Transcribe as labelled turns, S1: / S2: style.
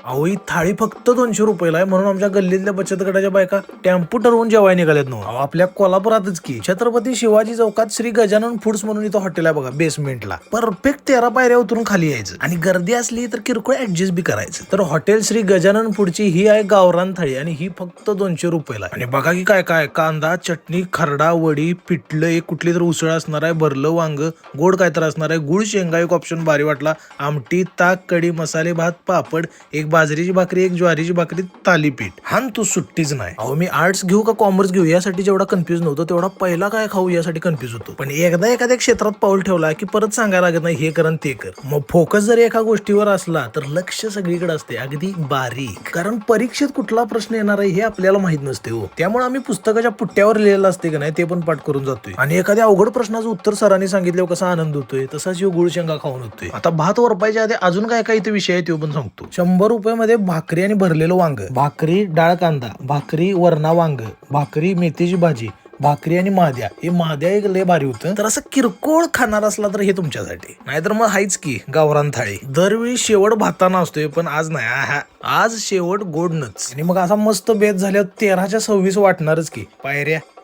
S1: अहो ही थाळी फक्त 200 रुपयाला आहे म्हणून आमच्या गल्लीतल्या बचत गटाच्या बायका टेम्पो ठरवून जेवायला निघाल्यात ना. अहो आपल्या कोल्हापुरातच की छत्रपती शिवाजी चौकात श्री गजानन फूड्स म्हणून इथं हॉटेल आहे बघा बेसमेंटला. परफेक्ट 13 पायऱ्या उतरून खाली यायचं आणि गर्दी असली तर किरकोळ ऍडजस्ट बी करायचं. तर हॉटेल श्री गजानन फूडची ही आहे गावरान थाळी आणि ही फक्त 200 रुपयाला. आणि बघा की काय काय कांदा, चटणी, खरडा, वडी, पिठलं, एक कुठली तर उसळ असणार आहे, भरलं वांग, गोड काय तर असणार आहे, गुळ शेंगा एक ऑप्शन भारी वाटला, आमटी, ताक, कढी, मसाले भात, पापड, एक बाजरीची भाकरी, एक ज्वारीची भाकरी, थालीपीठ. हान तू सुट्टीच नाही. अहो मी आर्ट्स घेऊ का कॉमर्स घेऊ यासाठी जेवढा कन्फ्युज नव्हतो तेवढा पहिला काय खाऊ यासाठी कन्फ्युज होतो. पण एकदा एखाद्या क्षेत्रात पाऊल ठेवला की परत सांगायला लागत नाही हे कर ते कर. मग फोकस जर एका गोष्टीवर असला तर लक्ष सगळीकडे असते अगदी बारीक. कारण परीक्षेत कुठला प्रश्न येणार आहे हे आपल्याला माहित नसते हो. त्यामुळे आम्ही पुस्तकाच्या पुट्ट्यावर लिहिलेलं असते की नाही ते पण पाठ करून जातोय आणि एखाद्या अवघड प्रश्नाचं उत्तर सरांनी सांगितल्यावर कसा आनंद होतोय तसाच यो गुळ शेंगा खाऊन होतोय. आता भात वरपायच्या आधी अजून काय काय इथे विषय आहे तो पण सांगतो. 100 रुपयामध्ये भाकरी आणि भरलेलं वांग, भाकरी डाळ कांदा, भाकरी वरणा वांग, भाकरी मेथीची भाजी, भाकरी आणि महाद्या. हे महाद्या एक लय भारी होतं. तर असं किरकोळ खाणार असला तर हे तुमच्यासाठी. नाहीतर मग हायच की गावरान थाळी. दरवेळी शेवट भाताना असतोय पण आज नाही. आज शेवट गोडनच. आणि मग असा मस्त बेत झाल्यावर 13च्या 26 वाटणारच की पायऱ्या.